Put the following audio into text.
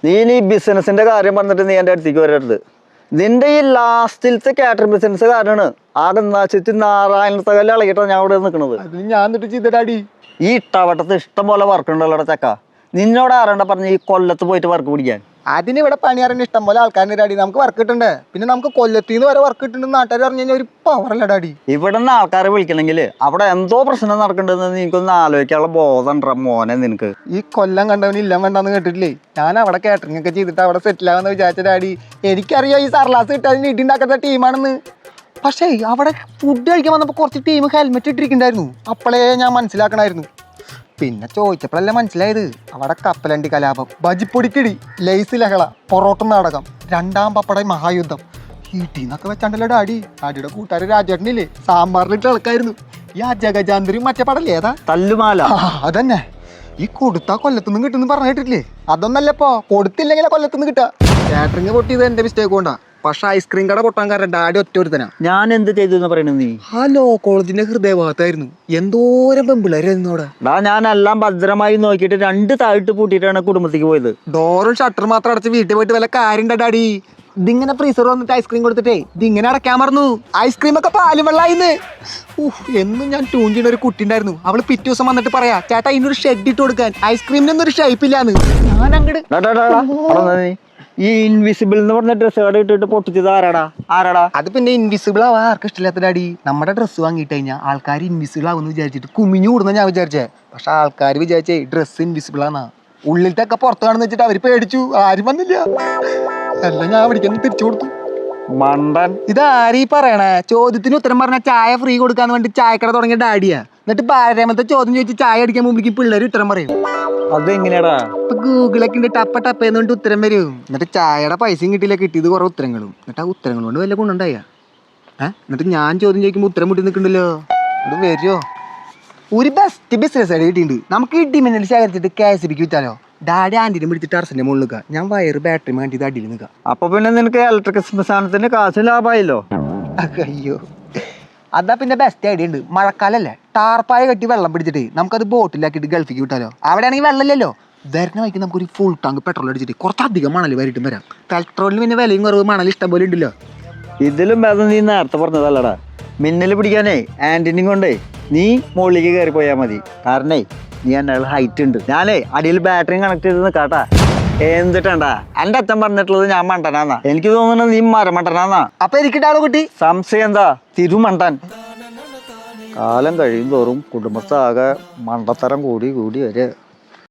നീ ഈ ബിസിനസിന്റെ കാര്യം പറഞ്ഞിട്ട് നീ എൻ്റെ അടുത്തേക്ക് വരരുത്. നിന്റെ ഈ ലാസ്റ്റിലത്തെ കാറ്ററിംഗ് ബിസിനസ് കാരണമാണ് ആകെ നശിച്ച് നാരായണത്തെ കല്ല് ഇളകിയിട്ടാണ് ഞാൻ ഇവിടെ നിൽക്കുന്നത്. ഞാൻ എന്നിട്ട് ചെയ്തടാടി ഈ ഇട്ടവട്ടത്ത് ഇഷ്ടം പോലെ വർക്ക് ഉണ്ടല്ലോ ചക്ക. നിന്നോട് ആരണ്ട പറഞ്ഞ ഈ കൊല്ലത്ത് പോയിട്ട് വർക്ക് പിടിക്കാൻ? അതിനിവിടെ പണിയാറിന് ഇഷ്ടം പോലെ ആൾക്കാരുടെ ഡാഡി. നമുക്ക് വർക്ക് കിട്ടണ്ടേ? പിന്നെ നമുക്ക് കൊല്ലത്തിന്ന് വരെ വർക്ക് കിട്ടുന്നുണ്ട്. നാട്ടുകാർ പറഞ്ഞു കഴിഞ്ഞാൽ ഒരു പവറല്ല ഡാഡി. ഇവിടെ നിന്ന് ആൾക്കാരെ വിളിക്കണമെങ്കിൽ അവിടെ എന്തോ പ്രശ്നം നടക്കണ്ടെന്ന് നിനക്കൊന്ന് ആലോചിക്കാനുള്ള ബോധം ഉണ്ടോ മോനെ നിനക്ക്? ഈ കൊല്ലം കണ്ടവന് ഇല്ലം കണ്ടെന്ന് കേട്ടിട്ടില്ലേ? ഞാൻ അവിടെ കാറ്ററിംഗ് ഒക്കെ ചെയ്തിട്ട് അവിടെ സെറ്റിൽ ആവാന്ന് വിചാരിച്ച ഡാഡി. എനിക്കറിയാം ഈ സർലാസ് കിട്ടാൻ ഇടി ഉണ്ടാക്കുന്ന ടീമാണെന്ന്. പക്ഷേ അവിടെ ഫുഡ് കഴിക്കാൻ വന്നപ്പോൾ കുറച്ച് ടീം ഹെൽമെറ്റ് ഇട്ടിരിക്കണ്ടായിരുന്നു. അപ്പോഴേ ഞാൻ മനസ്സിലാക്കണമായിരുന്നു. പിന്നെ ചോദിച്ചപ്പോഴല്ലേ മനസ്സിലായത് അവിടെ കപ്പലണ്ടി കലാപം, ബജിപ്പൊടിക്കിടി, ലേസ് ലഹള, പൊറോട്ട നാടകം, രണ്ടാം പപ്പട മഹായുദ്ധം, ഇടിന്നൊക്കെ വെച്ചാണ്ടല്ലോ ഡാഡി. ഡാഡിയുടെ കൂട്ടുകാർ രാജേട്ടനില്ലേ സാമ്പാറിലിട്ട് ഇളക്കായിരുന്നു. ഈ അജഗജാന്തരും മറ്റേ പടല്ലേ ഏതാ തല്ലുമാല? അതന്നെ. ഈ കൊടുത്താ കൊല്ലത്തുനിന്ന് കിട്ടുന്നു പറഞ്ഞിട്ടില്ലേ? അതൊന്നല്ലപ്പോ, കൊടുത്തില്ലെങ്കിലേ കൊല്ലത്തുനിന്ന് കിട്ടാ. കാറ്ററിംഗ് പൊട്ടിയത് എന്റെ മിസ്റ്റേക്ക് കൊണ്ടാ. പക്ഷെ ഐസ്ക്രീം കട പൊട്ടാൻ കാരണം ഡാഡി ഒറ്റ ഒരുത്തനാ. ഞാൻ എന്ത് ചെയ്തു എന്ന് പറയണ നീ? ഹലോ, കോളേജിന്റെ ഹൃദയഭാഗത്തായിരുന്നു. എന്തോരം പെമ്പിള്ളേരായിരുന്നു അവിടെ. ഞാൻ എല്ലാം ഭദ്രമായി നോക്കിയിട്ട് 2 താഴിട്ട് പൂട്ടിയിട്ടാണ് കുടുംബത്തേക്ക് പോയത്. ഡോറും ഷട്ടറും മാത്രം അടച്ച് വീട്ടിൽ പോയിട്ട് വല്ല കാര്യം ഡാഡി. ഇതിങ്ങനെ ഫ്രീസർ വന്നിട്ട് ഐസ്ക്രീം കൊടുത്തിട്ടേ ഇതിങ്ങനെ അടയ്ക്കാൻ മറന്നു. ഐസ്ക്രീം ഒക്കെ പാലും വെള്ളായിന്ന്. എന്നും ഞാൻ ട്യൂൺ ചെയ്യുന്ന ഒരു കുട്ടി ഉണ്ടായിരുന്നു. അവള് പിറ്റേ ദിവസം വന്നിട്ട് പറയാ, ചേട്ടാ ഇതിനൊരു ഷെഡ് ഇട്ട് കൊടുക്കാൻ, ഐസ്ക്രീമിനൊന്നും ഒരു ഷേപ്പ് ഇല്ലാന്ന്. ഞാൻ അങ്ങോട്ട് ഈ ഇൻവിസിബിൾ എന്ന് പറഞ്ഞ ഡ്രസ്സ് കട ഇട്ടിട്ട് പൊട്ടിച്ചത് ആരാടാ? അത് പിന്നെ ഇൻവിസിബിൾ ആവാ ആർക്കും ഇഷ്ടമില്ലാത്ത ഡാഡി. നമ്മുടെ ഡ്രസ്സ് വാങ്ങിയിട്ട് കഴിഞ്ഞാൽ ആൾക്കാർ ഇൻവിസിബിൾ ആവുമെന്ന് വിചാരിച്ചിട്ട് കുമിഞ്ഞു കൂടുന്ന ഞാൻ വിചാരിച്ചേ. പക്ഷെ ആൾക്കാർ വിചാരിച്ചേ ഡ്രസ്സ് ഇൻവിസിബിൾ ആണെന്നാ. ഉള്ളിലത്തൊക്കെ പുറത്ത് കാണുന്ന വെച്ചിട്ട് അവര് പേടിച്ചു. ആരും വന്നില്ല. എല്ലാം ഞാൻ അവിടേക്കൊന്ന് തിരിച്ചു കൊടുത്തു. മണ്ടൻ. ഇതാരീ പറയണേ? ചോദ്യത്തിന് ഉത്തരം പറഞ്ഞാൽ ചായ ഫ്രീ കൊടുക്കാന്ന് വേണ്ടി ചായക്കട തുടങ്ങിയ ഡാഡിയാ. എന്നിട്ട് 12ാമത്തെ ചോദ്യം ചോദിച്ച് ചായ അടിക്കാൻ മുമ്പിലേക്ക് പിള്ളേർ ഉത്തരം പറയും. അതെങ്ങനെയാടാ? ഇപ്പൊ ഗൂഗിളൊക്കെ ഉണ്ട്, ടപ്പ എന്ന് പറഞ്ഞിട്ട് ഉത്തരം വരും. എന്നിട്ട് ചായയുടെ പൈസയും കിട്ടിയില്ല, കിട്ടിയത് കുറെ ഉത്തരങ്ങളും. എന്നിട്ട് ആ ഉത്തരങ്ങൾ കൊണ്ട് വല്ല ഗുണുണ്ടായ. എന്നിട്ട് ഞാൻ ചോദ്യം ചോദിക്കുമ്പോൾ ഉത്തരം മുട്ടി നിൽക്കണ്ടല്ലോ. അത് വരുമോ? ഒരു ബെസ്റ്റ് ബിസിനസ് ആയിട്ട് കിട്ടിയിട്ടുണ്ട്. നമുക്ക് ഈ ഡിമിനൽ ശേഖരിച്ചിട്ട് KSBക്ക് വിറ്റാലോ? ഡാഡി ആന്റിനെ പിടിച്ചിട്ട് അർസന്റെ മുകളിൽ നിൽക്കുക, ഞാൻ വയറ് ബാറ്ററി വേണ്ടിയിട്ട് അടിയിൽ നിൽക്കുക. അപ്പൊ പിന്നെ നിനക്ക് ഇലക്ട്രിക് സാധനത്തിന് കാശ് ലാഭമായല്ലോ. അയ്യോ, അതാ പിന്നെ ബെസ്റ്റ് ഐഡിയ ഉണ്ട്. മഴക്കാലല്ലേ, ടാർപ്പായ കെട്ടി വെള്ളം പിടിച്ചിട്ട് നമുക്കത് ബോട്ടിലാക്കിയിട്ട് ഗൾഫിക്ക് വിട്ടാലോ? അവിടെ ആണെങ്കിൽ വെള്ളമില്ലല്ലോ. വരുന്ന വഴിക്ക് നമുക്കൊരു ഫുൾ ടാങ്ക് പെട്രോൾ അടിച്ചിട്ട് കുറച്ചധികം മണൽ വരിട്ടും വരാം. പെട്രോളിന് പിന്നെ വിലയും കുറവ്, മണൽ ഇഷ്ടം പോലെ ഉണ്ടല്ലോ. ഇതിലും ഭേദം നീ നേരത്തെ പറഞ്ഞതല്ലടാ. മിന്നൽ പിടിക്കാനേ ആന്റിനും കൊണ്ടേ നീ മുകളിലേക്ക് കയറി പോയാൽ മതി. കാരണേ നീ എന്നെ ഹൈറ്റ് ഉണ്ട്. ഞാനേ അടിയിൽ ബാറ്ററി കണക്ട് ചെയ്ത് നിൽക്കാട്ടാ. എന്തിട്ടാ എന്റെ അച്ഛൻ പറഞ്ഞിട്ടുള്ളത് ഞാൻ മണ്ടനാന്നാ. എനിക്ക് തോന്നുന്നത് നീ മരമണ്ടനാന്നാ. അപ്പൊ എനിക്കിട്ടാളോ കുട്ടി? സംശയം എന്താ? തിരുമണ്ടൻ. കാലം കഴിയും തോറും കുടുംബത്താകെ മണ്ടത്തരം കൂടി വരെ.